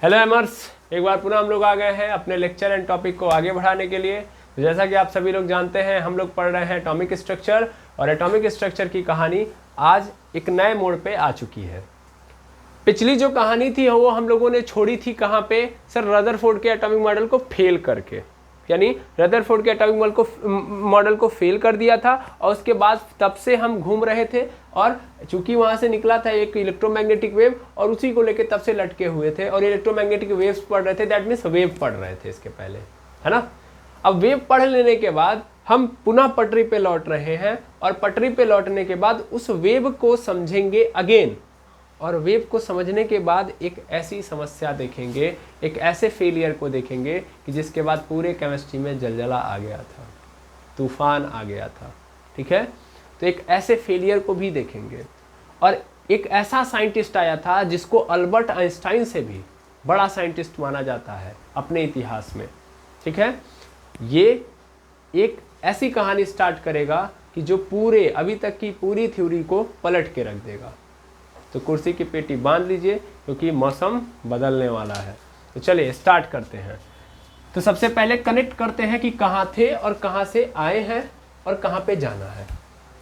Hello एमर्स, एक बार पुनः हम लोग आ गए हैं अपने लेक्चर एंड टॉपिक को आगे बढ़ाने के लिए। तो जैसा कि आप सभी लोग जानते हैं, हम लोग पढ़ रहे हैं एटॉमिक स्ट्रक्चर, और एटॉमिक स्ट्रक्चर की कहानी आज एक नए मोड़ पे आ चुकी है। पिछली जो कहानी थी वो हम लोगों ने छोड़ी थी कहाँ पे सर? रदरफोर्ड के एटॉमिक मॉडल को फेल करके, यानी रदरफोर्ड के एटॉमिक मॉडल को फेल कर दिया था, और उसके बाद तब से हम घूम रहे थे, और चूंकि वहां से निकला था एक इलेक्ट्रोमैग्नेटिक वेव, और उसी को लेके तब से लटके हुए थे और इलेक्ट्रोमैग्नेटिक वेव्स पढ़ रहे थे। दैट मीन्स वेव पढ़ रहे थे इसके पहले, है ना। अब वेव पढ़ लेने के बाद हम पुनः पटरी पे लौट रहे हैं, और पटरी पे लौटने के बाद उस वेव को समझेंगे अगेन, और वेव को समझने के बाद एक ऐसी समस्या देखेंगे, एक ऐसे फेलियर को देखेंगे कि जिसके बाद पूरे केमिस्ट्री में जलजला आ गया था, तूफान आ गया था। ठीक है, तो एक ऐसे फेलियर को भी देखेंगे। और एक ऐसा साइंटिस्ट आया था जिसको अल्बर्ट आइंस्टाइन से भी बड़ा साइंटिस्ट माना जाता है अपने इतिहास में। ठीक है, ये एक ऐसी कहानी स्टार्ट करेगा कि जो पूरे अभी तक की पूरी थ्योरी को पलट के रख देगा। तो कुर्सी की पेटी बांध लीजिए क्योंकि मौसम बदलने वाला है। तो चलिए स्टार्ट करते हैं। तो सबसे पहले कनेक्ट करते हैं कि कहाँ थे और कहाँ से आए हैं और कहाँ पे जाना है।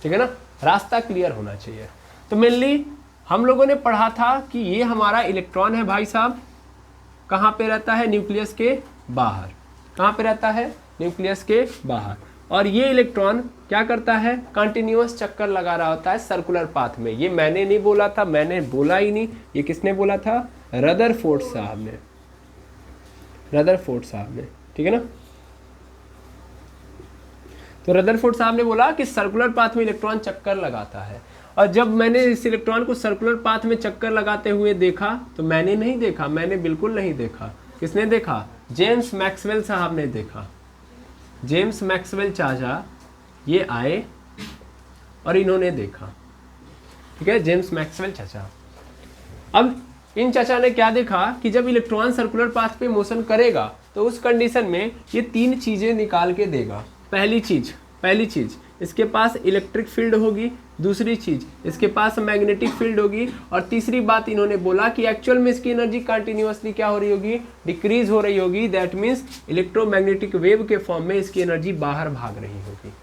ठीक है ना, रास्ता क्लियर होना चाहिए। तो मेनली हम लोगों ने पढ़ा था कि ये हमारा इलेक्ट्रॉन है भाई साहब, कहाँ पे रहता है? न्यूक्लियस के बाहर। कहाँ पे रहता है? न्यूक्लियस के बाहर। और ये इलेक्ट्रॉन क्या करता है? कंटिन्यूअस चक्कर लगा रहा होता है सर्कुलर पाथ में। ये मैंने नहीं बोला था, मैंने बोला ही नहीं, ये किसने बोला था? रदरफोर्ड साहब ने, रदरफोर्ड साहब ने। ठीक है ना, तो रदरफोर्ड साहब ने बोला कि सर्कुलर पाथ में इलेक्ट्रॉन चक्कर लगाता है। और जब मैंने इस इलेक्ट्रॉन को सर्कुलर पाथ में चक्कर लगाते हुए देखा, तो मैंने नहीं देखा, मैंने बिल्कुल नहीं देखा। किसने देखा? जेम्स मैक्सवेल साहब ने देखा। जेम्स मैक्सवेल चाचा ये आए और इन्होंने देखा। ठीक है, जेम्स मैक्सवेल चाचा। अब इन चाचा ने क्या देखा कि जब इलेक्ट्रॉन सर्कुलर पाथ पे मोशन करेगा तो उस कंडीशन में ये तीन चीजें निकाल के देगा। पहली चीज इसके पास इलेक्ट्रिक फील्ड होगी, दूसरी चीज इसके पास मैग्नेटिक फील्ड होगी, और तीसरी बात इन्होंने बोला कि एक्चुअल में इसकी एनर्जी कंटिन्यूअसली क्या हो रही होगी? डिक्रीज हो रही होगी। दैट मीन्स इलेक्ट्रोमैग्नेटिक वेव के फॉर्म में इसकी एनर्जी बाहर भाग रही होगी।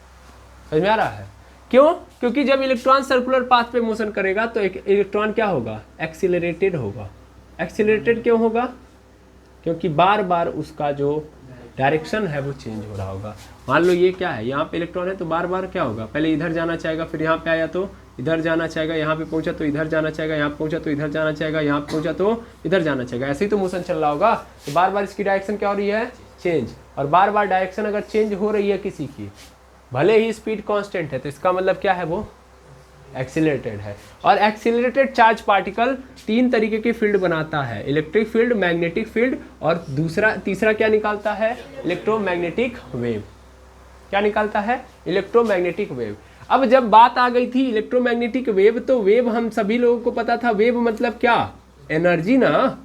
समझ में आ रहा है? क्यों? क्योंकि जब इलेक्ट्रॉन सर्कुलर पाथ पे मोशन करेगा तो एक इलेक्ट्रॉन क्या होगा? एक्सीलरेटेड होगा। एक्सीलरेटेड क्यों होगा? क्योंकि बार बार उसका जो डायरेक्शन है वो चेंज हो रहा होगा। मान लो ये क्या है, यहाँ पे इलेक्ट्रॉन है, तो बार बार क्या होगा? पहले इधर जाना चाहेगा, फिर यहाँ पे आया तो इधर जाना चाहेगा, यहाँ पे पहुंचा तो इधर जाना चाहेगा, यहाँ पहुंचा तो इधर जाना चाहेगा, यहाँ पहुंचा तो इधर जाना चाहेगा। ऐसे ही तो मोशन चल रहा होगा। तो बार बार इसकी डायरेक्शन क्या हो रही है? चेंज। और बार बार डायरेक्शन अगर चेंज हो रही है किसी की, भले ही स्पीड कांस्टेंट है, तो इसका मतलब क्या है? वो एक्सीलरेटेड है। और एक्सीलरेटेड चार्ज पार्टिकल तीन तरीके की फील्ड बनाता है, इलेक्ट्रिक फील्ड, मैग्नेटिक फील्ड, और तीसरा क्या निकालता है? Electromagnetic wave. क्या निकालता है? Electromagnetic wave. अब जब बात आ गई थी इलेक्ट्रोमैग्नेटिक वेव, तो वेव हम सभी लोगों को पता था, वेव मतलब क्या? एनर्जी ना,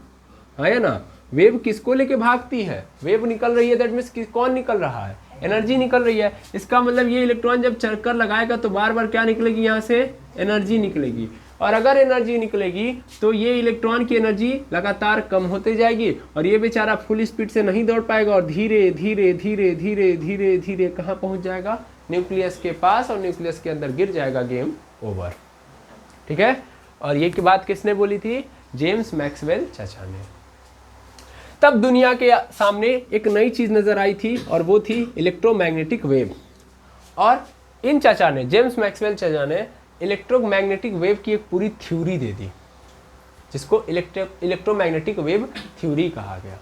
है ना। वेव किसको लेके भागती है? वेव निकल रही है, दैट मीन्स कौन निकल रहा है? एनर्जी निकल रही है। इसका मतलब ये इलेक्ट्रॉन जब चक्कर लगाएगा तो बार बार क्या निकलेगी? यहाँ से एनर्जी निकलेगी। और अगर एनर्जी निकलेगी तो ये इलेक्ट्रॉन की एनर्जी लगातार कम होते जाएगी, और ये बेचारा फुल स्पीड से नहीं दौड़ पाएगा, और धीरे धीरे धीरे धीरे धीरे धीरे कहाँ पहुँच जाएगा? न्यूक्लियस के पास, और न्यूक्लियस के अंदर गिर जाएगा। Game over. ठीक है, और ये की बात किसने बोली थी? जेम्स मैक्सवेल चाचा ने। तब दुनिया के सामने एक नई चीज नजर आई थी, और वो थी इलेक्ट्रोमैग्नेटिक वेव। और इन चाचा ने, जेम्स मैक्सवेल चाचा ने, इलेक्ट्रोमैग्नेटिक वेव की एक पूरी थ्योरी दे दी, जिसको इलेक्ट्रोमैग्नेटिक वेव थ्योरी कहा गया।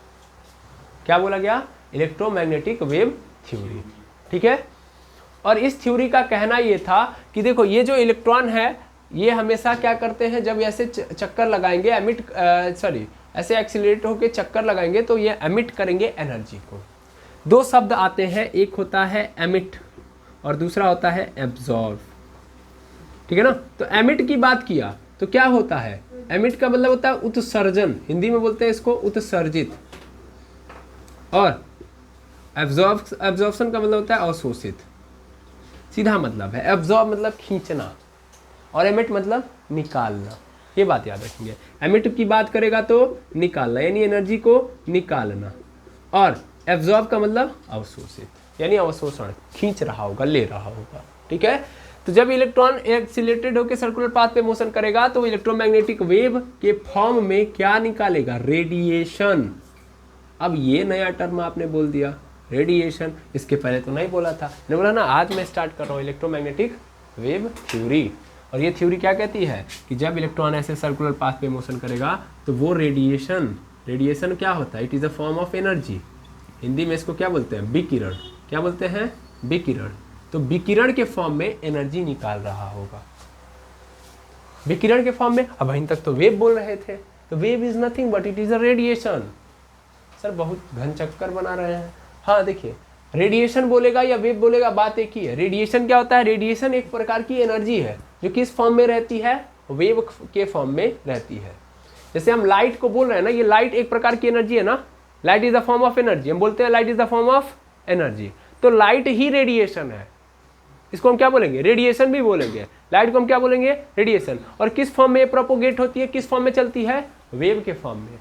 क्या बोला गया? Electromagnetic wave theory. ठीक है, और इस थ्योरी का कहना ये था कि देखो, ये जो इलेक्ट्रॉन है ये हमेशा क्या करते हैं? जब ऐसे चक्कर लगाएंगे, ऐसे एक्सीलरेट होकर चक्कर लगाएंगे तो ये एमिट करेंगे एनर्जी को। दो शब्द आते हैं, एक होता है एमिट और दूसरा होता है एब्जॉर्ब। ठीक है ना, तो एमिट की बात किया तो क्या होता है? एमिट का मतलब होता है उत्सर्जन, हिंदी में बोलते हैं इसको उत्सर्जित, और एब्जॉर्प्शन का मतलब होता है अवशोषित। सीधा मतलब है। एब्जॉर्ब मतलब खींचना, और एमिट मतलब निकालना। ये बात याद रखेंगे। एमिट की बात करेगा तो निकालना, यानी एनर्जी को निकालना, और एब्जॉर्ब का मतलब अवशोषित, यानी अवशोषण, खींच रहा होगा, ले रहा होगा। ठीक है, तो जब इलेक्ट्रॉन एक्सीलरेटेड होकर सर्कुलर पाथ पे मोशन करेगा तो इलेक्ट्रोमैग्नेटिक वेव के फॉर्म में क्या निकालेगा? रेडिएशन। अब ये नया टर्म आपने बोल दिया, रेडिएशन, इसके पहले तो नहीं बोला था। मैंने बोला ना आज मैं स्टार्ट कर रहा हूँ इलेक्ट्रोमैग्नेटिक वेव थ्योरी, और ये थ्योरी क्या कहती है कि जब इलेक्ट्रॉन ऐसे सर्कुलर पाथ पे मोशन करेगा तो वो रेडिएशन, रेडिएशन क्या होता है? It is a form of energy. Hindi में इसको क्या बोलते हैं? विकिरण। क्या बोलते हैं? विकिरण। तो विकिरण के फॉर्म में एनर्जी निकाल रहा होगा, विकिरण के फॉर्म में। अब अभी तक तो वेव बोल रहे थे, तो wave is nothing but it is a radiation. Sir बहुत घन चक्कर बना रहे हैं। हाँ देखिए, रेडिएशन बोलेगा या वेव बोलेगा, बात एक ही है। रेडिएशन क्या होता है? रेडिएशन एक प्रकार की एनर्जी है जो किस फॉर्म में रहती है? वेव के फॉर्म में रहती है। जैसे हम लाइट को बोल रहे हैं ना, ये लाइट एक प्रकार की एनर्जी है ना, light is the form of energy. हम बोलते हैं light is the form of energy, तो लाइट ही रेडिएशन है। इसको हम क्या बोलेंगे? रेडिएशन भी बोलेंगे। लाइट को हम क्या बोलेंगे? रेडिएशन। और किस फॉर्म में प्रोपोगेट होती है, किस फॉर्म में चलती है? वेव के फॉर्म में।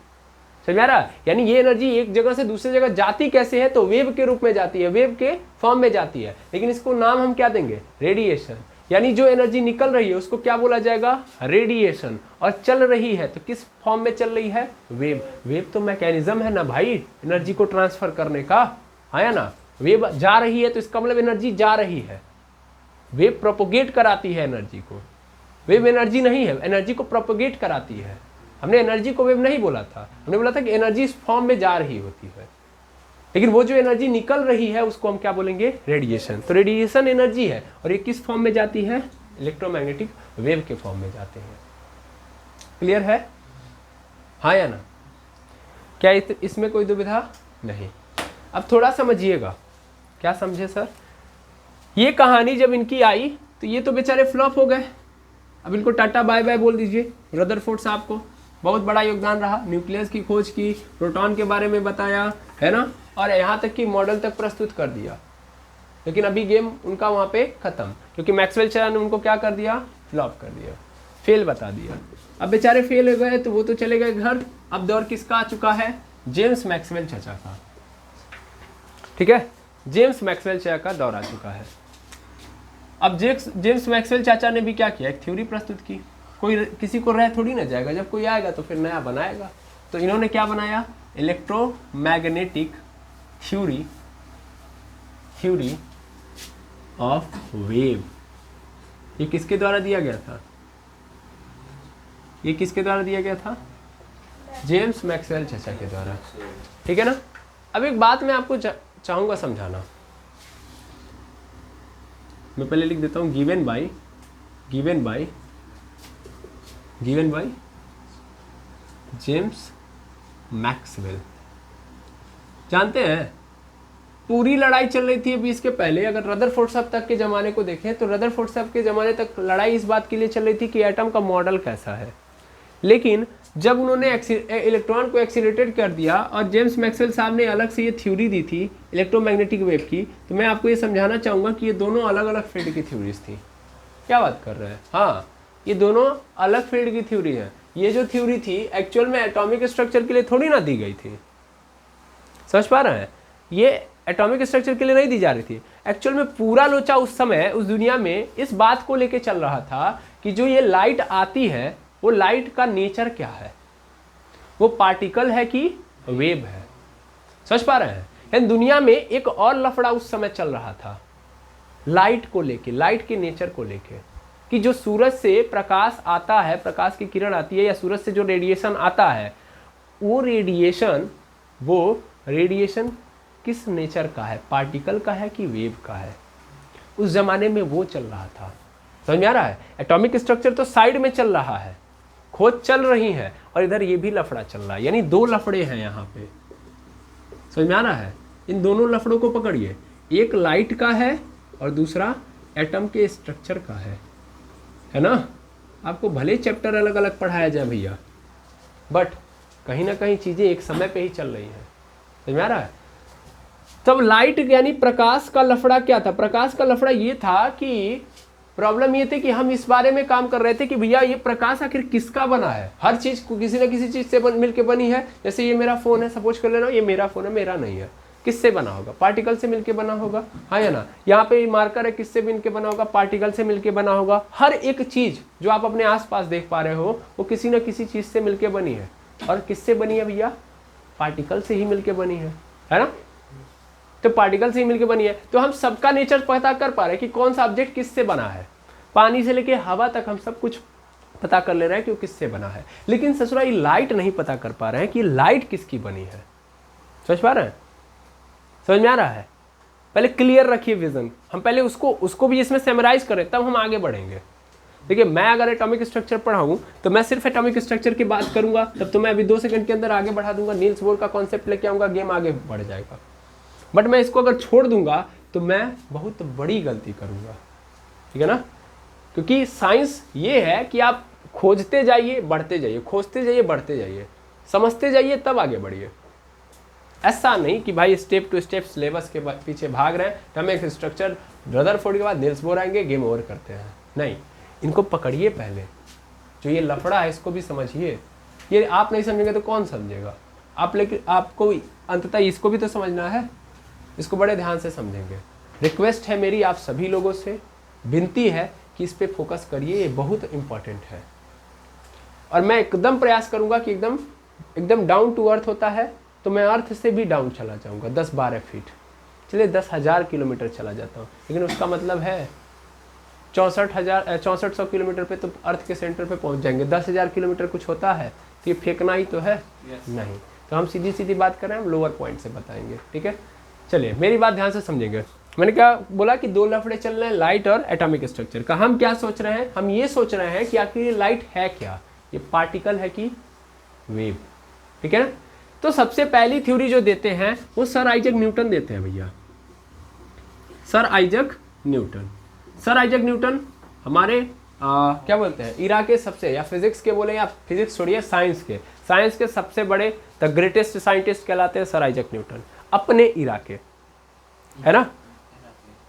समझ में आ रहा? यानी ये एनर्जी एक जगह से दूसरी जगह जाती कैसे है? तो वेव के रूप में जाती है, वेव के फॉर्म में जाती है। लेकिन इसको नाम हम क्या देंगे? रेडिएशन। यानी जो एनर्जी निकल रही है उसको क्या बोला जाएगा? रेडिएशन। और चल रही है तो किस फॉर्म में चल रही है? वेव। वेव तो मैकेनिज्म है ना भाई, एनर्जी को ट्रांसफर करने का, आया ना। वेव जा रही है तो इसका मतलब एनर्जी जा रही है। वेव प्रोपोगेट कराती है एनर्जी को, वेव एनर्जी नहीं है, एनर्जी को प्रोपोगेट कराती है। हमने एनर्जी को वेव नहीं बोला था, हमने बोला था कि एनर्जी इस फॉर्म में जा रही होती है, लेकिन वो जो एनर्जी निकल रही है उसको हम क्या बोलेंगे? रेडिएशन। तो रेडिएशन एनर्जी है, और ये किस फॉर्म में जाती है? इलेक्ट्रोमैग्नेटिक वेव के फॉर्म में जाते हैं। क्लियर है? हाँ या ना? क्या इसमें कोई दुविधा नहीं? अब थोड़ा समझिएगा। क्या समझे सर? ये कहानी जब इनकी आई तो ये तो बेचारे फ्लॉप हो गए। अब इनको टाटा बाय बाय बोल दीजिए। रदरफोर्ड साहब को बहुत बड़ा योगदान रहा, न्यूक्लियस की खोज की, प्रोटॉन के बारे में बताया, है ना, और यहाँ तक कि मॉडल तक प्रस्तुत कर दिया। लेकिन अभी गेम उनका वहाँ पे खत्म, क्योंकि मैक्सवेल चाचा ने उनको क्या कर दिया? फ्लॉप कर दिया, फेल बता दिया। अब बेचारे फेल हो गए तो वो तो चले गए घर। अब दौर किसका आ चुका है? जेम्स मैक्सवेल चाचा का। ठीक है, जेम्स मैक्सवेल चाचा का दौर आ चुका है। अब जेम्स मैक्सवेल चाचा ने भी क्या किया? एक थ्योरी प्रस्तुत की। कोई किसी को रह थोड़ी ना जाएगा, जब कोई आएगा तो फिर नया बनाएगा। तो इन्होंने क्या बनाया? Electromagnetic theory of wave. ये किसके द्वारा दिया गया था? ये किसके द्वारा दिया गया था? जेम्स मैक्सवेल चाचा के द्वारा। ठीक है ना? अब एक बात मैं आपको चाहूंगा समझाना। मैं पहले लिख देता हूँ, गिवन बाय जेम्स मैक्सवेल। जानते हैं पूरी लड़ाई चल रही थी अभी इसके पहले। अगर रदरफोर्ड साहब तक के ज़माने को देखें तो रदरफोर्ड साहब के ज़माने तक लड़ाई इस बात के लिए चल रही थी कि एटम का मॉडल कैसा है। लेकिन जब उन्होंने इलेक्ट्रॉन को एक्सीलरेटेड कर दिया और जेम्स मैक्सवेल साहब ने अलग से ये थ्योरी दी थी इलेक्ट्रोमैग्नेटिक वेव की, तो मैं आपको ये समझाना चाहूँगा कि ये दोनों अलग अलग फील्ड की थ्योरीज थी। क्या बात कर रहे हैं? हाँ, ये दोनों अलग फील्ड की थ्योरी है। ये जो थ्योरी थी एक्चुअल में एटॉमिक स्ट्रक्चर के लिए थोड़ी ना दी गई थी। समझ पा रहे हैं? ये एटॉमिक स्ट्रक्चर के लिए नहीं दी जा रही थी। एक्चुअल में पूरा लोचा उस समय उस दुनिया में इस बात को लेके चल रहा था कि जो ये लाइट आती है वो लाइट का नेचर क्या है, वो पार्टिकल है कि वेव है। समझ पा रहे हैं? यानी दुनिया में एक और लफड़ा उस समय चल रहा था लाइट को लेके, लाइट के नेचर को लेके, कि जो सूरज से प्रकाश आता है, प्रकाश की किरण आती है, या सूरज से जो रेडिएशन आता है, वो रेडिएशन किस नेचर का है? पार्टिकल का है कि वेव का है? उस जमाने में वो चल रहा था। समझ में आ रहा है? एटॉमिक स्ट्रक्चर तो साइड में चल रहा है, खोज चल रही है, और इधर ये भी लफड़ा चल रहा है। यानी दो लफड़े हैं यहाँ पे। समझ में आ रहा है? इन दोनों लफड़ों को पकड़िए, एक लाइट का है और दूसरा एटम के स्ट्रक्चर का है ना। आपको भले चैप्टर अलग अलग पढ़ाया जाए भैया, बट कहीं ना कहीं चीज़ें एक समय पे ही चल रही हैं। समझ में आ रहा है? तब लाइट यानी प्रकाश का लफड़ा क्या था? प्रकाश का लफड़ा ये था कि प्रॉब्लम ये थी कि हम इस बारे में काम कर रहे थे कि भैया ये प्रकाश आखिर किसका बना है। हर चीज किसी ना किसी चीज से मिलके बनी है। जैसे ये मेरा फोन है, सपोज कर लेना, ये मेरा फोन है, मेरा नहीं है, किससे बना होगा? पार्टिकल से मिलके बना होगा, हाँ या ना। यहाँ पे मार्कर है, किससे मिलके बना होगा? पार्टिकल से मिलके बना होगा। हर एक चीज जो आप अपने आसपास देख पा रहे हो वो किसी ना किसी चीज से मिलके बनी है। और किससे बनी है भैया? पार्टिकल से ही मिलके बनी है ना। तो पार्टिकल से ही मिलके बनी है। तो हम सबका नेचर पता कर पा रहे हैं कि कौन सा ऑब्जेक्ट किससे बना है। पानी से लेके हवा तक हम सब कुछ पता कर ले रहे हैं कि वो किससे बना है। लेकिन ससुरा ये लाइट नहीं पता कर पा रहे हैं कि लाइट किसकी बनी है। समझ पा रहे हैं? समझ में आ रहा है? पहले क्लियर रखिए विजन। हम पहले उसको भी इसमें समराइज करें, तब हम आगे बढ़ेंगे। देखिए, मैं अगर एटॉमिक स्ट्रक्चर पढ़ाऊँ तो मैं सिर्फ एटॉमिक स्ट्रक्चर की बात करूंगा, तब तो मैं अभी 2 सेकंड के अंदर आगे बढ़ा दूंगा, नील्स बोर का कॉन्सेप्ट लेके आऊंगा, गेम आगे बढ़ जाएगा। बट मैं इसको अगर छोड़ दूंगा तो मैं बहुत बड़ी गलती करूंगा, ठीक है ना। क्योंकि साइंस ये है कि आप खोजते जाइए, बढ़ते जाइए, खोजते जाइए, बढ़ते जाइए, समझते जाइए, तब आगे बढ़िए। ऐसा नहीं कि भाई स्टेप टू स्टेप सिलेबस के पीछे भाग रहे हैं। हम एक स्ट्रक्चर रदरफोर्ड के बाद नील्स बोर आएंगे, गेम ओवर करते हैं। नहीं, इनको पकड़िए पहले। जो ये लफड़ा है इसको भी समझिए। ये आप नहीं समझेंगे तो कौन समझेगा? आप, लेकिन आपको अंततः इसको भी तो समझना है। इसको बड़े ध्यान से समझेंगे। रिक्वेस्ट है मेरी आप सभी लोगों से, विनती है कि इस पे फोकस करिए, ये बहुत इंपॉर्टेंट है। और मैं एकदम प्रयास करूंगा कि एकदम डाउन टू अर्थ होता है तो मैं अर्थ से भी डाउन चला जाऊंगा, 10-12 फीट, चलिए 10,000 किलोमीटर चला जाता हूँ। लेकिन उसका मतलब है 6400 किलोमीटर पे तो अर्थ के सेंटर पे पहुंच जाएंगे। 10,000 किलोमीटर कुछ होता है तो ये फेंकना ही तो है। नहीं, तो हम सीधी सीधी बात कर रहे हैं, हम लोअर पॉइंट से बताएंगे, ठीक है। चलिए मेरी बात ध्यान से समझेंगे। मैंने क्या बोला कि 2 लफड़े चल रहे हैं, लाइट और एटॉमिक स्ट्रक्चर का। हम क्या सोच रहे हैं? हम ये सोच रहे हैं कि आखिर ये लाइट है क्या, ये पार्टिकल है कि वेव, ठीक है ना। तो सबसे पहली थ्योरी जो देते हैं वो सर आइजक न्यूटन देते हैं भैया। Sir Isaac Newton. Sir Isaac Newton हमारे क्या बोलते हैं, इरा के सबसे, या फिजिक्स के बोले, या फिजिक्स छोड़िए, साइंस के सबसे बड़े, द ग्रेटेस्ट साइंटिस्ट कहलाते हैं सर आइजक न्यूटन। अपने इरा के, है ना,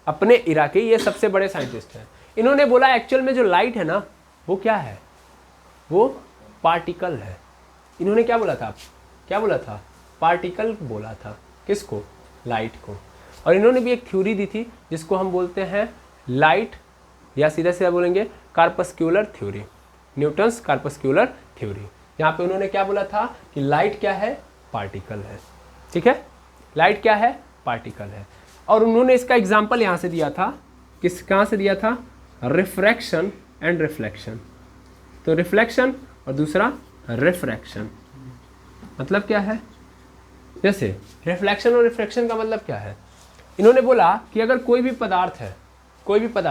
अपने इरा के ये सबसे बड़े साइंटिस्ट हैं। इन्होंने बोला एक्चुअल में जो लाइट है ना वो क्या है? वो पार्टिकल है। इन्होंने क्या बोला था? क्या बोला था? पार्टिकल बोला था। किसको? लाइट को। और इन्होंने भी एक थ्योरी दी थी जिसको हम बोलते हैं लाइट, या सीधा सीधा बोलेंगे कार्पस्क्यूलर थ्योरी, न्यूटन्स कार्पस्क्यूलर थ्योरी। यहाँ पे उन्होंने क्या बोला था कि लाइट क्या है? पार्टिकल है, ठीक है। लाइट क्या है? पार्टिकल है। और उन्होंने इसका एग्जाम्पल यहाँ से दिया था, कहाँ से दिया था? Refraction and reflection. तो रिफ्लेक्शन और दूसरा रिफ्रैक्शन, मतलब क्या है? जैसे रिफ्लेक्शन और रिफ्रैक्शन का मतलब क्या है? इन्होंने बोला कि अगर कोई भी पदार्थ है,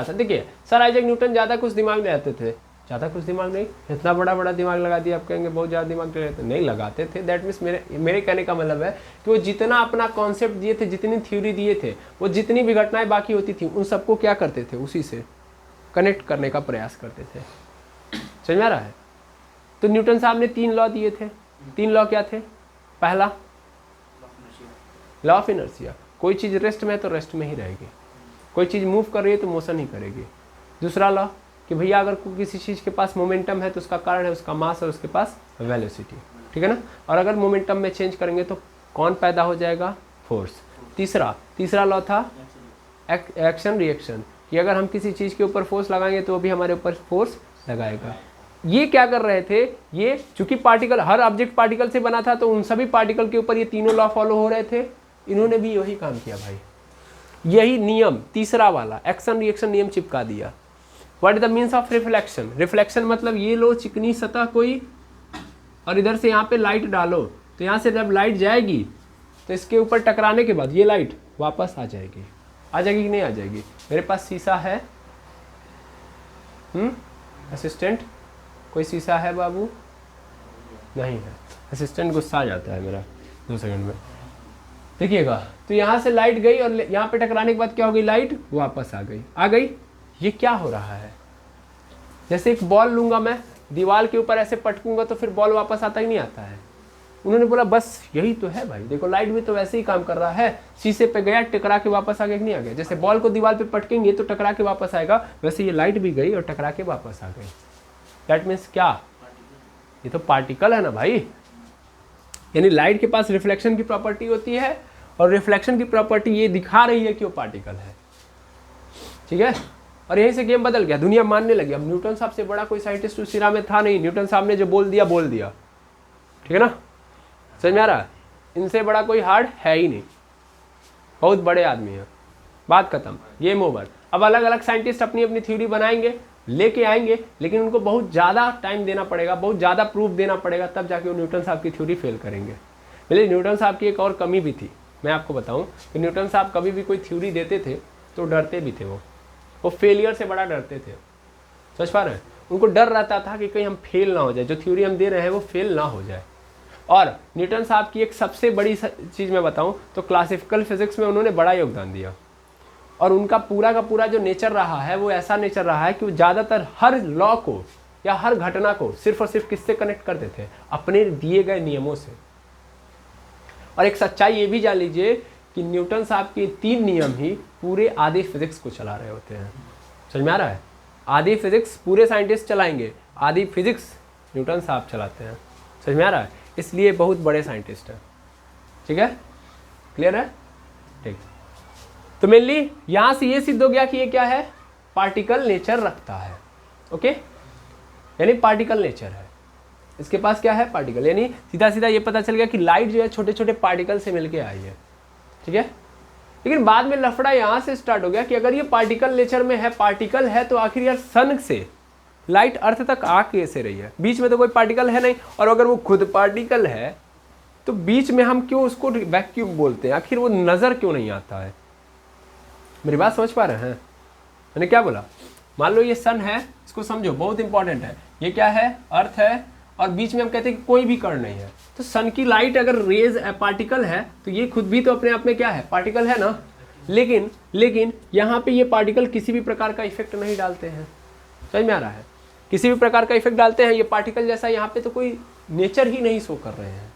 देखिए सर आइजक न्यूटन ज़्यादा कुछ दिमाग नहीं लगाते थे, ज़्यादा कुछ दिमाग नहीं, इतना बड़ा दिमाग लगा दिया। आप कहेंगे बहुत ज़्यादा दिमाग नहीं लगाते थे। दैट मीन्स मेरे कहने का मतलब है कि वो जितना अपना कॉन्सेप्ट दिए थे, जितनी थ्योरी दिए थे, वो जितनी भी घटनाएं बाकी होती थी उन सबको क्या करते थे? उसी से कनेक्ट करने का प्रयास करते थे। समझ में आ रहा है? तो न्यूटन साहब ने 3 लॉ दिए थे। 3 लॉ क्या थे? पहला लॉ ऑफ इनर्शिया, कोई चीज़ रेस्ट में है तो रेस्ट में ही रहेगी, कोई चीज़ मूव कर रही है तो मोशन ही करेगी। दूसरा लॉ कि भैया अगर किसी चीज़ के पास मोमेंटम है तो उसका कारण है उसका मास और उसके पास वेलोसिटी, ठीक है ना। और अगर मोमेंटम में चेंज करेंगे तो कौन पैदा हो जाएगा? फोर्स। तीसरा लॉ था एक्शन रिएक्शन, कि अगर हम किसी चीज़ के ऊपर फोर्स लगाएंगे तो वो भी हमारे ऊपर फोर्स लगाएगा। ये क्या कर रहे थे? ये चूंकि पार्टिकल, हर ऑब्जेक्ट पार्टिकल से बना था, तो उन सभी पार्टिकल के ऊपर ये तीनों लॉ फॉलो हो रहे थे। इन्होंने भी यही काम किया भाई, यही नियम तीसरा वाला एक्शन रिएक्शन नियम चिपका दिया। What is the means of reflection? Reflection मतलब ये लो चिकनी सतह कोई, और इधर से यहाँ पे लाइट डालो, तो यहाँ से जब लाइट जाएगी तो इसके ऊपर टकराने के बाद ये लाइट वापस आ जाएगी। कि नहीं आ जाएगी? मेरे पास शीशा है, असिस्टेंट कोई शीशा है बाबू? नहीं है। असिस्टेंट गुस्सा आ जाता है मेरा 2 सेकंड में। देखिएगा, तो यहाँ से लाइट गई और यहाँ पे टकराने के बाद क्या हो गई? लाइट वापस आ गई। ये क्या हो रहा है? जैसे एक बॉल लूंगा मैं, दीवार के ऊपर ऐसे पटकूंगा तो फिर बॉल वापस आता ही नहीं आता है। उन्होंने बोला बस यही तो है भाई, देखो लाइट भी तो वैसे ही काम कर रहा है, शीशे पे गया टकरा के वापस आ गया कि नहीं आ गया, जैसे बॉल को दीवार पे पटकेंगे तो टकरा के वापस आएगा, वैसे ये लाइट भी गई और टकरा के वापस आ गई। दैट मीन्स क्या, ये तो पार्टिकल है ना भाई। यानी लाइट के पास रिफ्लेक्शन की प्रॉपर्टी होती है और रिफ्लेक्शन की प्रॉपर्टी ये दिखा रही है कि वो पार्टिकल है, ठीक है। और यहीं से गेम बदल गया, दुनिया मानने लगी। अब न्यूटन साहब से बड़ा कोई साइंटिस्ट उस सिरा में था नहीं, न्यूटन साहब ने जो बोल दिया, ठीक है ना, समझ में आ रहा है। इनसे बड़ा कोई हार्ड है ही नहीं, बहुत बड़े आदमी हैं, बात खत्म, गेम ओवर। अब अलग अलग साइंटिस्ट अपनी अपनी थ्योरी बनाएंगे, लेके आएंगे, लेकिन उनको बहुत ज़्यादा टाइम देना पड़ेगा, बहुत ज़्यादा प्रूफ देना पड़ेगा, तब जाके वो न्यूटन साहब की थ्योरी फेल करेंगे। पहले न्यूटन साहब की एक और कमी भी थी, मैं आपको बताऊं कि न्यूटन साहब कभी भी कोई थ्योरी देते थे तो डरते भी थे, वो फेलियर से बड़ा डरते थे। समझ पा रहे हैं, उनको डर रहता था कि कहीं हम फेल ना हो जाए, जो थ्योरी हम दे रहे हैं वो फेल ना हो जाए। और न्यूटन साहब की एक सबसे बड़ी चीज़ मैं बताऊं तो क्लासिकल फिजिक्स में उन्होंने बड़ा योगदान दिया, और उनका पूरा का पूरा जो नेचर रहा है वो ऐसा नेचर रहा है कि वो ज़्यादातर हर लॉ को या हर घटना को सिर्फ और सिर्फ किससे कनेक्ट करते थे, अपने दिए गए नियमों से। और एक सच्चाई ये भी जान लीजिए कि न्यूटन साहब के 3 नियम ही पूरे आधे फिजिक्स को चला रहे होते हैं। समझ में आ रहा है, आधी फिजिक्स पूरे साइंटिस्ट चलाएंगे, आधी फिजिक्स न्यूटन साहब चलाते हैं। समझ में आ रहा है, इसलिए बहुत बड़े साइंटिस्ट हैं, ठीक है, क्लियर है, ठीक। तो मेनली यहां से ये सिद्ध हो गया कि ये क्या है, पार्टिकल नेचर रखता है, ओके, यानी पार्टिकल नेचर है, इसके पास क्या है, पार्टिकल। यानी सीधा सीधा ये पता चल गया कि लाइट जो है छोटे छोटे पार्टिकल से मिलके आई है, ठीक है। लेकिन बाद में लफड़ा यहां से स्टार्ट हो गया कि अगर ये पार्टिकल नेचर में है, पार्टिकल है, तो आखिर यार सन से लाइट अर्थ तक आ कैसे रही है, बीच में तो कोई पार्टिकल है नहीं, और अगर वो खुद पार्टिकल है तो बीच में हम क्यों उसको वैक्यूम बोलते हैं, आखिर वो नजर क्यों नहीं आता है। मेरी बात समझ पा रहे हैं, मैंने क्या बोला, मान लो ये सन है, इसको समझो, बहुत इंपॉर्टेंट है, ये क्या है, अर्थ है, और बीच में हम कहते हैं कि कोई भी कण नहीं है, तो सन की लाइट अगर रेज पार्टिकल है तो ये खुद भी तो अपने आप में क्या है, पार्टिकल है ना। लेकिन यहाँ पे ये पार्टिकल किसी भी प्रकार का इफेक्ट नहीं डालते हैं। समझ में आ रहा है, किसी भी प्रकार का इफेक्ट डालते हैं ये पार्टिकल जैसा, यहाँ पे तो कोई नेचर ही नहीं शो कर रहे हैं।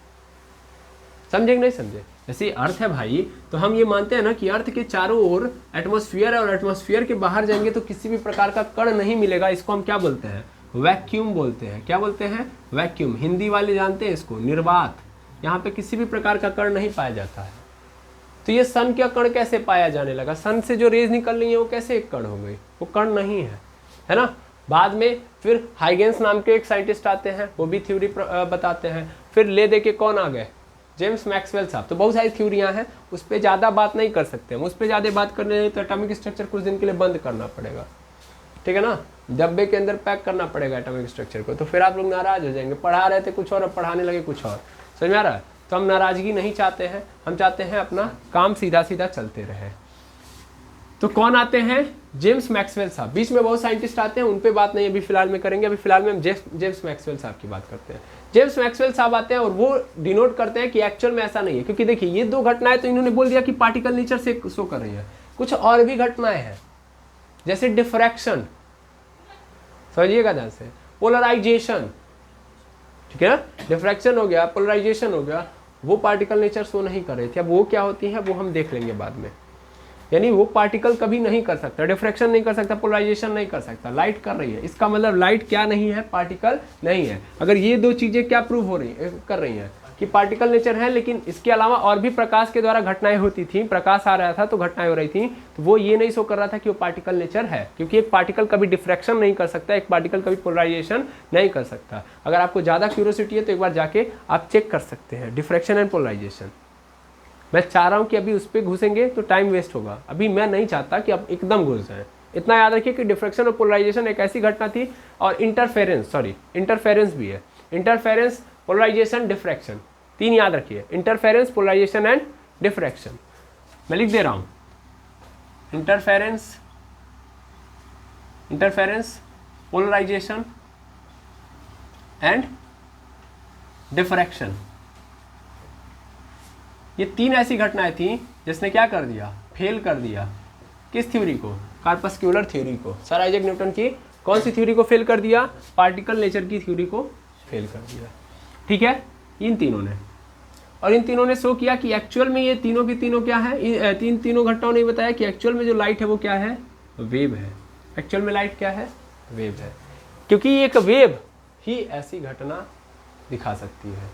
समझे कि नहीं समझे, जैसे अर्थ है भाई, तो हम ये मानते हैं ना कि अर्थ के चारों ओर एटमॉस्फेयर है, और एटमॉस्फेयर के बाहर जाएंगे तो किसी भी प्रकार का कण नहीं मिलेगा, इसको हम क्या बोलते हैं, वैक्यूम बोलते हैं। क्या बोलते हैं, वैक्यूम। हिंदी वाले जानते हैं इसको, निर्वात। यहाँ पे किसी भी प्रकार का कण नहीं पाया जाता है। तो ये सन का कण कैसे पाया जाने लगा, सन से जो रेज निकल रही है वो कैसे एक कण हो गई, वो कण नहीं है ना। बाद में फिर हाइगेंस नाम के एक साइंटिस्ट आते हैं, वो भी थ्योरी बताते हैं। फिर ले दे के कौन आ गए, जेम्स मैक्सवेल साहब। तो बहुत सारी थ्योरियां हैं, उस पर ज़्यादा बात नहीं कर सकते हम, उस पर ज़्यादा बात करने तो एटॉमिक स्ट्रक्चर कुछ दिन के लिए बंद करना पड़ेगा, ठीक है ना, डब्बे के अंदर पैक करना पड़ेगा एटॉमिक स्ट्रक्चर को, तो फिर आप लोग नाराज हो जाएंगे, पढ़ा रहे थे कुछ और, अब पढ़ाने लगे कुछ और। समझ में आ रहा है, तो हम नाराजगी नहीं चाहते हैं, हम चाहते हैं अपना काम सीधा सीधा चलते रहे। तो कौन आते हैं, जेम्स मैक्सवेल साहब। बीच में बहुत साइंटिस्ट आते हैं, उन पे बात नहीं अभी फिलहाल में करेंगे, अभी फिलहाल में हम जेम्स मैक्सवेल साहब की बात करते हैं। जेम्स मैक्सवेल साहब आते हैं और वो डिनोट करते हैं कि एक्चुअल में ऐसा नहीं है, क्योंकि देखिए ये 2 घटनाएं तो इन्होंने बोल दिया कि पार्टिकल नेचर से शो कर रही है, कुछ और भी घटनाएं हैं, जैसे डिफ्रैक्शन, समझिएगा ध्यान से, पोलराइजेशन, ठीक है ना, डिफ्रैक्शन हो गया, पोलराइजेशन हो गया, वो पार्टिकल नेचर शो नहीं कर रही थी। अब वो क्या होती है वो हम देख लेंगे बाद में। यानी वो पार्टिकल कभी नहीं कर सकता, डिफ्रैक्शन नहीं कर सकता, पोलराइजेशन नहीं कर सकता, लाइट कर रही है, इसका मतलब लाइट क्या नहीं है, पार्टिकल नहीं है। अगर ये 2 चीजें क्या प्रूव हो रही कर रही हैं कि पार्टिकल नेचर है, लेकिन इसके अलावा और भी प्रकाश के द्वारा घटनाएं होती थी, प्रकाश आ रहा था तो घटनाएं हो रही थी, तो वो ये नहीं शो कर रहा था कि वो पार्टिकल नेचर है, क्योंकि एक पार्टिकल कभी डिफ्रैक्शन नहीं कर सकता, एक पार्टिकल कभी पोलराइजेशन नहीं कर सकता। अगर आपको ज़्यादा क्यूरियोसिटी है तो एक बार जाके आप चेक कर सकते हैं डिफ्रैक्शन एंड पोलराइजेशन। मैं चाह रहा हूँ कि अभी उस पर घुसेंगे तो टाइम वेस्ट होगा, अभी मैं नहीं चाहता कि आप एकदम घुस जाएं। इतना याद रखिए कि डिफ्रैक्शन और पोलराइजेशन एक ऐसी घटना थी, और इंटरफेरेंस भी है, इंटरफेरेंस, पोलराइजेशन, डिफ्रैक्शन, 3 याद रखिए, इंटरफेरेंस, पोलराइजेशन एंड डिफ्रैक्शन। मैं लिख दे रहा हूँ, इंटरफेरेंस, पोलराइजेशन एंड डिफ्रैक्शन। ये 3 ऐसी घटनाएं थी जिसने क्या कर दिया, फेल कर दिया किस थ्योरी को, कार्पस्क्यूलर थ्योरी को। सर आइजैक न्यूटन की कौन सी थ्योरी को फेल कर दिया, पार्टिकल नेचर की थ्योरी को फेल कर दिया, ठीक है, इन तीनों ने। और इन तीनों ने शो किया कि एक्चुअल में ये तीनों की तीनों क्या है, तीनों घटनाओं ने बताया कि एक्चुअल में जो लाइट है वो क्या है, वेव है। एक्चुअल में लाइट क्या है, वेव है, क्योंकि एक वेव ही ऐसी घटना दिखा सकती है।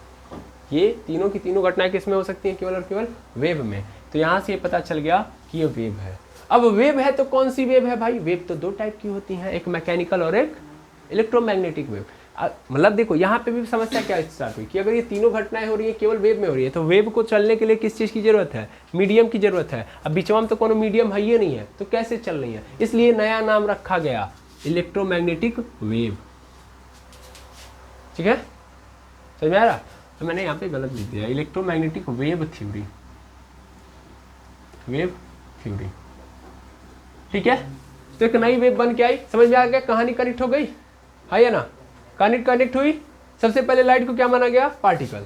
ये तीनों की तीनों घटनाएं किसमें हो सकती हैं, केवल और केवल वेव में। तो यहाँ से ये पता चल गया कि ये वेव है। अब वेव है तो कौन सी वेव है भाई, वेव तो दो टाइप की होती हैं, एक मैकेनिकल और एक इलेक्ट्रोमैग्नेटिक वेव। मतलब देखो यहाँ पे भी समस्या क्या स्टार्ट हुई कि अगर ये तीनों घटनाएं हो रही है केवल वेव में हो रही है, तो वेव को चलने के लिए किस चीज़ की जरूरत है, मीडियम की जरूरत है। अब बीचवा में तो कोनो मीडियम है ही नहीं है, तो कैसे चल रही है, इसलिए नया नाम रखा गया इलेक्ट्रोमैग्नेटिक वेव। ठीक है, समझ में आ रहा। तो मैंने यहाँ पे गलत लिख दिया, electromagnetic wave theory, wave theory. ठीक है, तो एक नई वेव बन के आई, समझ में आ गया, कहानी कनेक्ट हो गई, है ना, कनेक्ट हुई। सबसे पहले लाइट को क्या माना गया, पार्टिकल।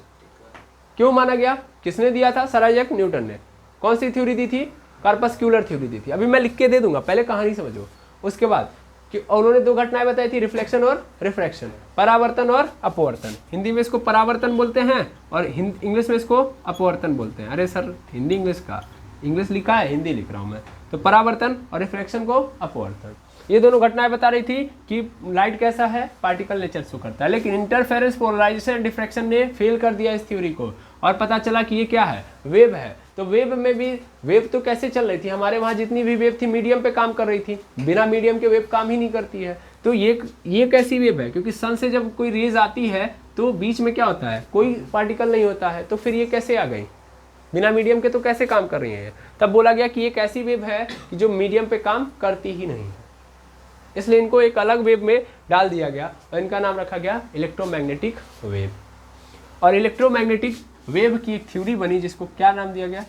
क्यों माना गया, किसने दिया था, सर आइजैक न्यूटन ने। कौन सी थ्योरी दी थी, कार्पस्क्यूलर थ्योरी दी थी। अभी मैं लिख के दे दूंगा, पहले कहानी समझो। उसके बाद कि उन्होंने दो घटनाएं बताई थी, रिफ्लेक्शन और रिफ्रैक्शन, परावर्तन और अपवर्तन। हिंदी में इसको परावर्तन बोलते हैं और इंग्लिश में इसको अपवर्तन बोलते हैं। अरे सर हिंदी इंग्लिश का, इंग्लिश लिखा है, हिंदी लिख रहा हूँ मैं। तो परावर्तन और रिफ्रैक्शन को अपवर्तन, ये दोनों घटनाएं बता रही थी कि लाइट कैसा है, पार्टिकल नेचर शो करता है। लेकिन इंटरफेरेंस, पोलराइजेशन एंड डिफ्रैक्शन ने फेल कर दिया इस थ्योरी को और पता चला कि ये क्या है, वेव है। तो वेव में भी, वेव तो कैसे चल रही थी, हमारे वहाँ जितनी भी वेव थी मीडियम पे काम कर रही थी, बिना मीडियम के वेव काम ही नहीं करती है। तो ये कैसी वेव है, क्योंकि सन से जब कोई रेज आती है तो बीच में क्या होता है, कोई पार्टिकल नहीं होता है, तो फिर ये कैसे आ गई, बिना मीडियम के तो कैसे काम कर रही है। तब बोला गया कि एक ऐसी वेव है कि जो मीडियम पे काम करती ही नहीं है, इसलिए इनको एक अलग वेव में डाल दिया गया और इनका नाम रखा गया इलेक्ट्रोमैग्नेटिक वेव। और इलेक्ट्रोमैग्नेटिक वेव की एक थ्योरी बनी जिसको क्या नाम दिया गया,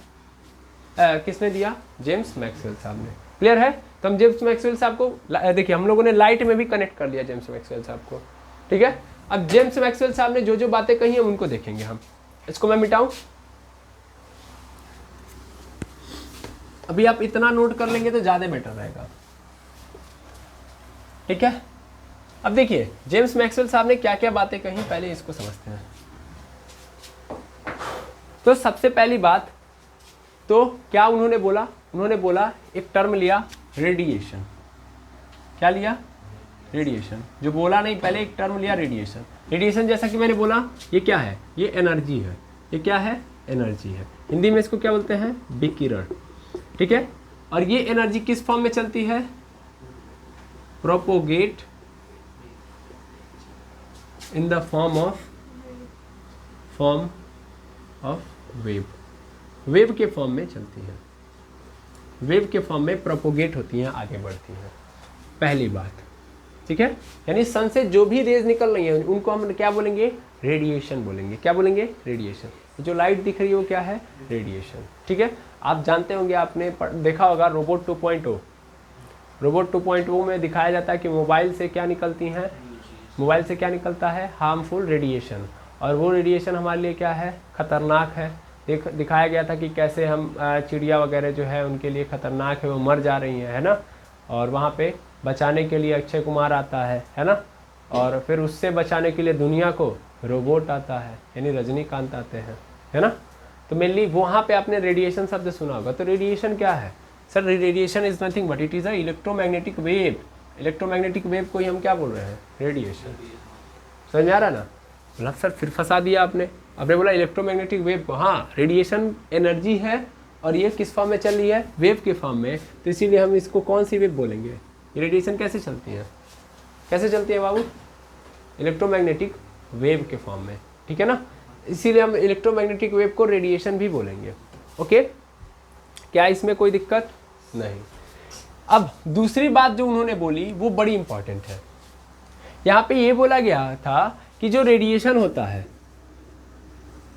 किसने दिया, जेम्स मैक्सवेल साहब ने। क्लियर है, तो हम जेम्स मैक्सवेल साहब को देखिए, हम लोगों ने लाइट में भी कनेक्ट कर लिया जेम्स मैक्सवेल साहब को। ठीक है, अब जेम्स मैक्सवेल साहब ने जो जो बातें कही हैं उनको देखेंगे हम। इसको मैं मिटाऊं, अभी आप इतना नोट कर लेंगे तो ज्यादा बेटर रहेगा। ठीक है, अब देखिए जेम्स मैक्सवेल साहब ने क्या क्या बातें कही, पहले इसको समझते हैं। तो सबसे पहली बात तो क्या उन्होंने बोला, उन्होंने बोला एक टर्म लिया, रेडिएशन। क्या लिया, रेडिएशन। जो बोला नहीं, पहले एक टर्म लिया, रेडिएशन। रेडिएशन जैसा कि मैंने बोला, ये क्या है, ये एनर्जी है। ये क्या है, एनर्जी है। हिंदी में इसको क्या बोलते हैं, विकिरण। ठीक है, और ये एनर्जी किस फॉर्म में चलती है, propagate in the form of wave. Wave के फॉर्म में चलती है, वेव के फॉर्म में प्रोपोगेट होती हैं, आगे बढ़ती हैं। पहली बात, ठीक है, यानी सन से जो भी रेज निकल रही है उनको हम क्या बोलेंगे, रेडिएशन बोलेंगे। क्या बोलेंगे, रेडिएशन। जो लाइट दिख रही है वो क्या है, रेडिएशन। ठीक है, आप जानते होंगे, आपने देखा होगा रोबोट 2.0। रोबोट 2.0 में दिखाया जाता है कि मोबाइल से क्या निकलती हैं, मोबाइल से क्या निकलता है, हार्मफुल रेडिएशन। और वो रेडिएशन हमारे लिए क्या है, खतरनाक है। दिखाया गया था कि कैसे हम चिड़िया वगैरह जो है उनके लिए खतरनाक है, वो मर जा रही हैं, है ना। और वहाँ पे बचाने के लिए अक्षय कुमार आता है ना। और फिर उससे बचाने के लिए दुनिया को रोबोट आता है, यानी रजनीकांत आते हैं, है ना। तो मेनली वहाँ पे आपने रेडिएशन शब्द सुना होगा। तो रेडिएशन क्या है, sir radiation is nothing but it is a electromagnetic wave. Electromagnetic wave को ही हम क्या बोल रहे हैं, रेडिएशन। समझ में आ रहा ना, मतलब सर फिर फंसा दिया आपने बोला इलेक्ट्रोमैग्नेटिक वेव, हाँ रेडिएशन एनर्जी है और ये किस फॉर्म में चल रही है, वेव के फॉर्म में। तो इसीलिए हम इसको कौन सी वेव बोलेंगे, ये रेडिएशन कैसे चलती है, कैसे चलती है बाबू, इलेक्ट्रोमैग्नेटिक वेव के फॉर्म में। ठीक है ना, इसीलिए हम इलेक्ट्रोमैग्नेटिक वेव को रेडिएशन भी बोलेंगे। ओके, क्या इसमें कोई दिक्कत नहीं। अब दूसरी बात जो उन्होंने बोली वो बड़ी इंपॉर्टेंट है। यहाँ पे ये बोला गया था कि जो रेडिएशन होता है,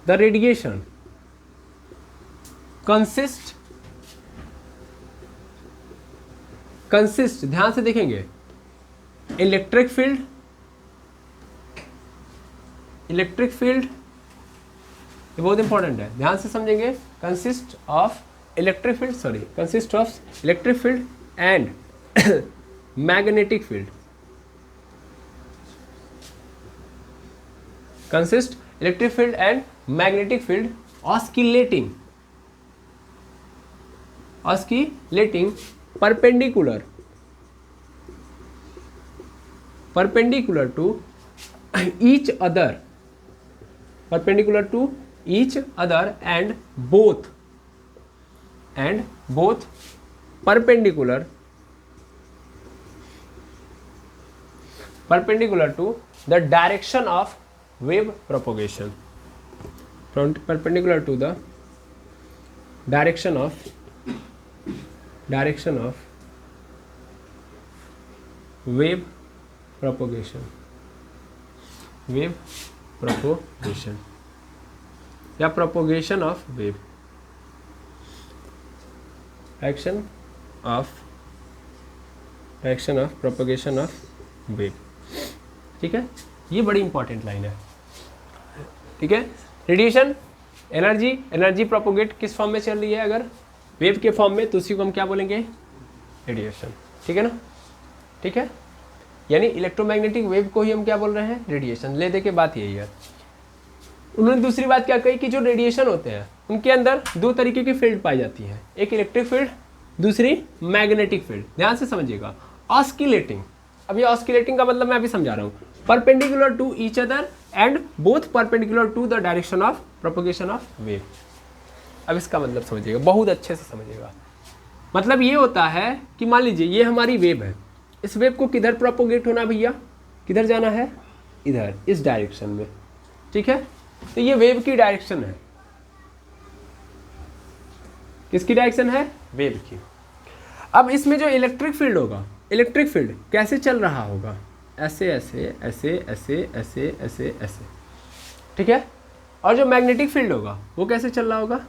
द रेडिएशन कंसिस्ट, ध्यान से देखेंगे, इलेक्ट्रिक फील्ड ये बहुत इंपॉर्टेंट है, ध्यान से समझेंगे। Consist of electric field and magnetic field. Consist electric field and magnetic field oscillating perpendicular to each other and both perpendicular to the direction of wave propagation, perpendicular to the direction of wave propagation या propagation of wave, direction of propagation of wave। ठीक है, ये बड़ी important line है। ठीक है, radiation energy propagate किस form में चल रही है, अगर वेव के फॉर्म में, तो उसी को हम क्या बोलेंगे, रेडिएशन। ठीक है ना, ठीक है, यानी इलेक्ट्रोमैग्नेटिक वेव को ही हम क्या बोल रहे हैं, रेडिएशन। ले दे के बात यही है। उन्होंने दूसरी बात क्या कही कि जो रेडिएशन होते हैं उनके अंदर दो तरीके की फील्ड पाई जाती है, एक इलेक्ट्रिक फील्ड, दूसरी मैग्नेटिक फील्ड। ध्यान से समझिएगा, ऑस्किलेटिंग, अब ये ऑस्किलेटिंग का मतलब मैं अभी समझा रहा हूँ, perpendicular to each other and both perpendicular to the direction of propagation of wave. अब इसका मतलब समझिएगा, बहुत अच्छे से समझिएगा। मतलब ये होता है कि मान लीजिए ये हमारी वेव है, इस वेव को किधर प्रोपोगेट होना भैया, किधर जाना है, इधर, इस डायरेक्शन में। ठीक है, तो ये वेव की डायरेक्शन है, किसकी डायरेक्शन है, वेव की। अब इसमें जो इलेक्ट्रिक फील्ड होगा, इलेक्ट्रिक फील्ड कैसे चल रहा होगा, ऐसे ऐसे ऐसे ऐसे ऐसे ऐसे ऐसे। ठीक है, और जो मैग्नेटिक फील्ड होगा वो कैसे चल रहा होगा,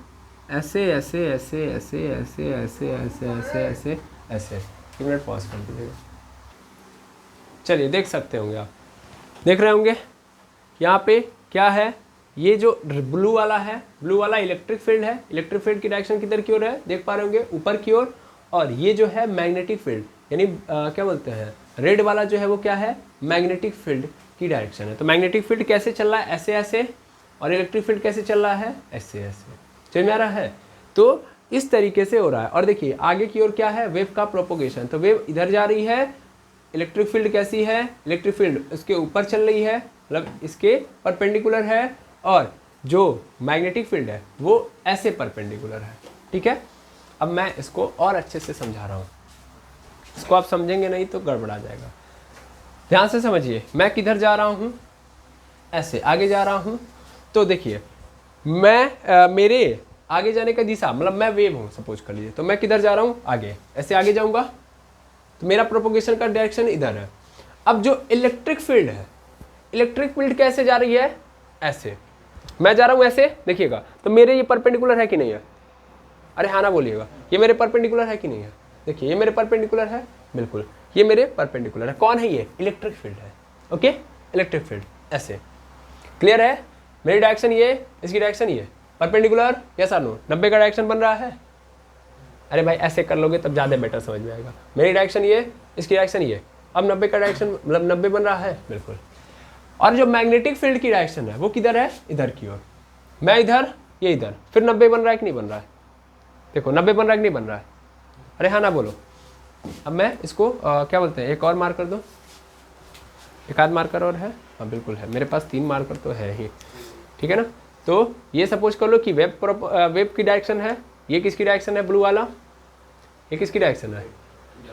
ऐसे ऐसे ऐसे ऐसे ऐसे ऐसे ऐसे ऐसे ऐसे ऐसे। एक मिनट पॉज कर दीजिएगा। चलिए देख सकते होंगे आप, देख रहे होंगे यहाँ पे क्या है, ये जो ब्लू वाला है, ब्लू वाला इलेक्ट्रिक फील्ड है, इलेक्ट्रिक फील्ड की डायरेक्शन किधर की ओर है, देख पा रहे होंगे, ऊपर की ओर। और ये जो है मैग्नेटिक फील्ड, यानी क्या बोलते हैं, रेड वाला जो है वो क्या है, मैग्नेटिक फील्ड की डायरेक्शन है। तो मैग्नेटिक फील्ड कैसे चल रहा है, ऐसे ऐसे, और इलेक्ट्रिक फील्ड कैसे चल रहा है, ऐसे ऐसे। समझ में आ रहा है, तो इस तरीके से हो रहा है। और देखिए आगे की ओर क्या है, वेव का प्रोपोगेशन, तो वेव इधर जा रही है, इलेक्ट्रिक फील्ड कैसी है, इलेक्ट्रिक फील्ड इसके ऊपर चल रही है, मतलब इसके परपेंडिकुलर है, और जो मैग्नेटिक फील्ड है वो ऐसे परपेंडिकुलर है। ठीक है, अब मैं इसको और अच्छे से समझा रहा हूँ, इसको आप समझेंगे नहीं तो गड़बड़ा जाएगा। ध्यान से समझिए, मैं किधर जा रहा हूँ, ऐसे आगे जा रहा हूँ। तो देखिए मैं मेरे आगे जाने का दिशा, मतलब मैं वेव हूँ सपोज कर लीजिए, तो मैं किधर जा रहा हूँ, आगे, ऐसे आगे जाऊँगा, तो मेरा प्रोपोगेशन का डायरेक्शन इधर है। अब जो इलेक्ट्रिक फील्ड है, इलेक्ट्रिक फील्ड कैसे जा रही है, ऐसे, मैं जा रहा हूँ ऐसे, देखिएगा, तो मेरे ये परपेंडिकुलर है कि नहीं है, अरे हाँ ना बोलिएगा, ये मेरे परपेंडिकुलर है कि नहीं है, देखिए ये मेरे परपेंडिकुलर है, बिल्कुल ये मेरे परपेंडिकुलर है। कौन है ये, इलेक्ट्रिक फील्ड है। ओके, इलेक्ट्रिक फील्ड ऐसे, क्लियर है, मेरी डायरेक्शन ये, इसकी डायरेक्शन ये, परपेंडिकुलर, यस और नो, 90 का डायरेक्शन बन रहा है। अरे भाई ऐसे कर लोगे तब ज़्यादा बेटर समझ में आएगा। मेरी डायरेक्शन ये, इसकी डायरेक्शन ये, अब 90 का डायरेक्शन, मतलब 90 बन रहा है, बिल्कुल। और जो मैग्नेटिक फील्ड की डायरेक्शन है वो किधर है, इधर की ओर, मैं इधर, ये इधर, फिर 90 बन रहा है कि नहीं बन रहा है, देखो 90 बन रहा है कि नहीं बन रहा है, अरे हाँ ना बोलो। अब मैं इसको क्या बोलते हैं, एक और मार्कर दो, एक आध मार्कर और है, हाँ बिल्कुल है, मेरे पास 3 मार्कर तो है ही। ठीक है ना, तो ये सपोज कर लो कि वेब की डायरेक्शन है, ये किसकी डायरेक्शन है, ब्लू वाला, ये किसकी डायरेक्शन है,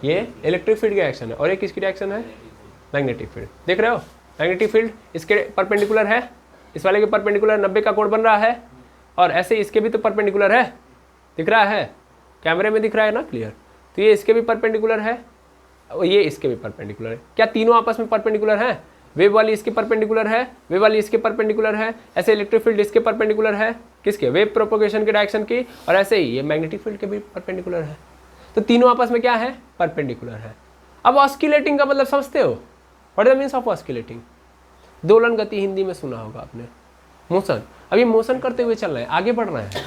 ये इलेक्ट्रिक फील्ड की डायरेक्शन है, और ये किसकी डायरेक्शन है, मैग्नेटिक फील्ड। देख रहे हो, मैग्नेटिक फील्ड इसके परपेंडिकुलर है, इस वाले के परपेंडिकुलर 90 का कोण बन रहा है, और ऐसे इसके भी तो परपेंडिकुलर है, दिख रहा है, कैमरे में दिख रहा है ना क्लियर। तो ये इसके भी परपेंडिकुलर है, और ये इसके भी परपेंडिकुलर है। क्या तीनों आपस में परपेंडिकुलर है, वेव वाली इसके परपेंडिकुलर है, वेव वाली इसके परपेंडिकुलर है, ऐसे इलेक्ट्रिक फील्ड इसके परपेंडिकुलर है, किसके, वेव प्रोपोगेशन के डायरेक्शन की, और ऐसे ही ये मैग्नेटिक फील्ड के भी परपेंडिकुलर है। तो तीनों आपस में क्या है, परपेंडिकुलर है। अब ऑस्किलेटिंग का मतलब समझते हो, what is the means of oscillating, दोलन गति हिंदी में सुना होगा आपने, मोशन। अभी मोशन करते हुए चल रहे हैं, आगे बढ़ रहे हैं,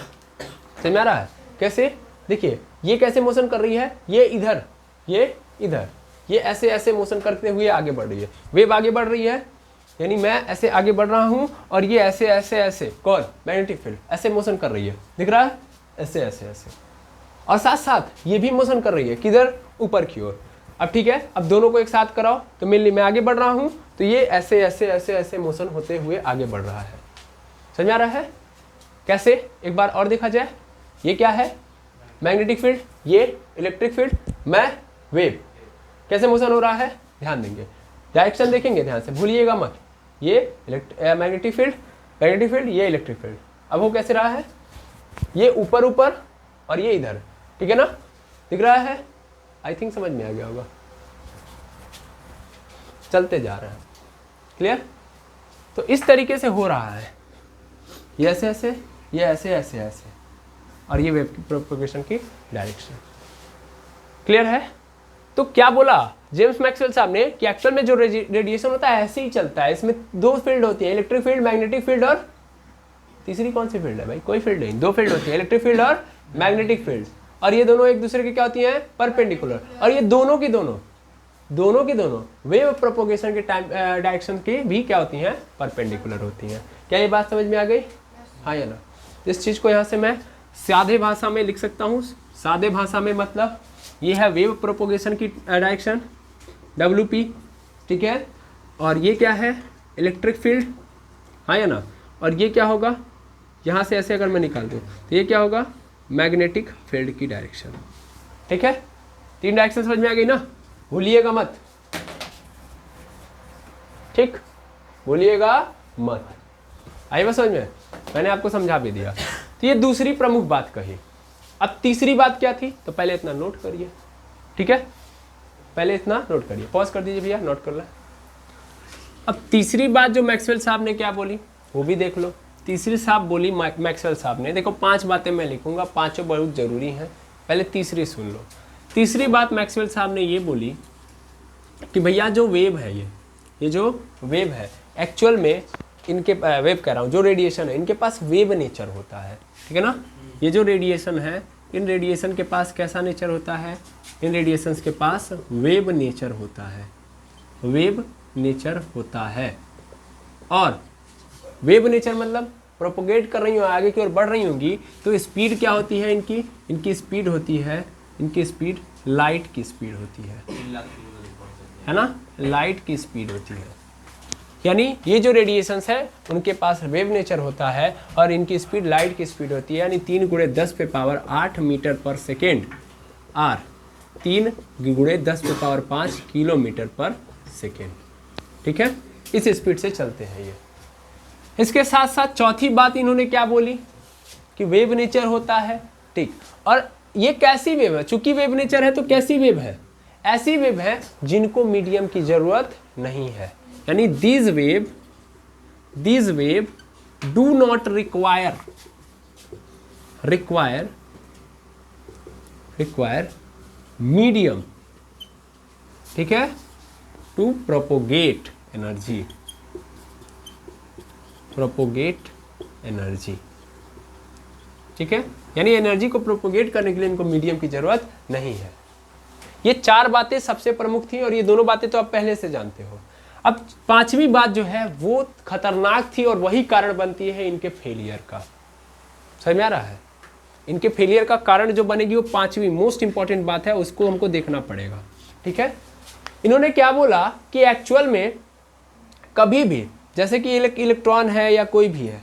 समझ में आ रहा है कैसे, देखिए ये कैसे मोशन कर रही है, ये इधर, ये इधर, ये ऐसे ऐसे मोशन करते हुए आगे बढ़ रही है, वेव आगे बढ़ रही है, यानी मैं ऐसे आगे बढ़ रहा हूँ और ये ऐसे ऐसे ऐसे, कौन, मैग्नेटिक फील्ड ऐसे मोशन कर रही है, दिख रहा है, ऐसे ऐसे ऐसे, और साथ साथ ये भी मोशन कर रही है, किधर, ऊपर की ओर। अब ठीक है, अब दोनों को एक साथ कराओ तो मेनली मैं आगे बढ़ रहा हूँ तो ये ऐसे ऐसे ऐसे ऐसे मोशन होते हुए आगे बढ़ रहा है। समझ में आ रहा है कैसे? एक बार और देखा जाए, ये क्या है, मैग्नेटिक फील्ड, ये इलेक्ट्रिक फील्ड, मैं वेव, कैसे मोशन हो रहा है, ध्यान देंगे, डायरेक्शन देखेंगे ध्यान से, भूलिएगा मत। ये मैग्नेटिक फील्ड, ये इलेक्ट्रिक फील्ड। अब वो कैसे रहा है, ये ऊपर ऊपर और ये इधर, ठीक है ना, दिख रहा है, आई थिंक समझ में आ गया होगा। चलते जा रहे हैं, क्लियर? तो इस तरीके से हो रहा है, ये ऐसे ऐसे, ये ऐसे ऐसे ऐसे, और ये वेव की प्रोपगेशन की डायरेक्शन। क्लियर है? तो क्या बोला जेम्स मैक्सवेल साहब ने कि एक्चुअल में जो रेडिएशन होता है ऐसे ही चलता है, इसमें दो फील्ड होती है, इलेक्ट्रिक फील्ड, मैग्नेटिक फील्ड, और तीसरी कौन सी फील्ड है भाई, कोई फील्ड नहीं, दो फील्ड होती है, इलेक्ट्रिक फील्ड और मैग्नेटिक फील्ड, और ये दोनों एक दूसरे की क्या होती हैं, परपेंडिकुलर, और ये दोनों की दोनों वेव प्रोपगेशन के टाइम डायरेक्शन की भी क्या होती हैं, परपेंडिकुलर होती हैं। क्या ये बात समझ में आ गई, हाँ या ना? इस चीज को यहाँ से मैं सादे भाषा में लिख सकता हूँ, सादे भाषा में मतलब ये है वेव प्रोपगेशन की डायरेक्शन WP, ठीक है, और ये क्या है, इलेक्ट्रिक फील्ड, हाँ या ना, और ये क्या होगा, यहाँ से ऐसे अगर मैं निकाल दूँ तो ये क्या होगा, मैग्नेटिक फील्ड की डायरेक्शन। ठीक है, तीन डायरेक्शन समझ में आ गई ना, भूलिएगा मत, ठीक, भूलिएगा मत, आई बात समझ में, मैंने आपको समझा भी दिया। तो ये दूसरी प्रमुख बात कही। अब तीसरी बात क्या थी, तो पहले इतना नोट करिए, ठीक है, पहले इतना नोट करिए, पॉज कर दीजिए भैया, नोट कर ले। अब तीसरी बात जो मैक्सवेल साहब ने क्या बोली वो भी देख लो। तीसरी साहब बोली मैक्सवेल साहब ने, देखो 5 बातें मैं लिखूंगा, पांचों बहुत जरूरी हैं, पहले तीसरी सुन लो। तीसरी बात मैक्सवेल साहब ने ये बोली कि भैया जो वेव है, ये जो वेव है एक्चुअल में इनके वेव कह रहा हूँ, जो रेडिएशन है इनके पास वेव नेचर होता है, ठीक है ना। ये जो रेडिएशन है, इन रेडिएशन के पास कैसा नेचर होता है, इन रेडिएशंस के पास वेव नेचर होता है, वेव नेचर होता है। और वेव नेचर मतलब प्रोपोगेट कर रही हो, आगे की ओर बढ़ रही होंगी, तो स्पीड क्या होती है इनकी, इनकी स्पीड होती है, इनकी स्पीड लाइट की स्पीड होती है ना, लाइट की स्पीड होती है। यानी ये जो रेडिएशंस है उनके पास वेव नेचर होता है और इनकी स्पीड लाइट की स्पीड होती है, यानी 3 × 10⁸ मीटर पर सेकेंड, आर 3 × 10⁵ किलोमीटर पर सेकेंड, ठीक है, इस स्पीड से चलते हैं ये। इसके साथ साथ चौथी बात इन्होंने क्या बोली कि वेव नेचर होता है, ठीक, और ये कैसी वेव है, चूंकि वेव नेचर है तो कैसी वेव है, ऐसी वेव है जिनको मीडियम की जरूरत नहीं है, यानी these wave do not require medium, ठीक है, to propagate energy, ठीक है, यानी एनर्जी को प्रोपोगेट करने के लिए इनको मीडियम की जरूरत नहीं है। ये 4 बातें सबसे प्रमुख थी और ये दोनों बातें तो आप पहले से जानते हो। अब 5वीं बात जो है वो खतरनाक थी और वही कारण बनती है इनके फेलियर का। समझ में आ रहा है, इनके फेलियर का कारण जो बनेगी वो 5वीं मोस्ट इंपॉर्टेंट बात है, उसको हमको देखना पड़ेगा, ठीक है। इन्होंने क्या बोला कि एक्चुअल में कभी भी, जैसे कि इलेक्ट्रॉन है या कोई भी है,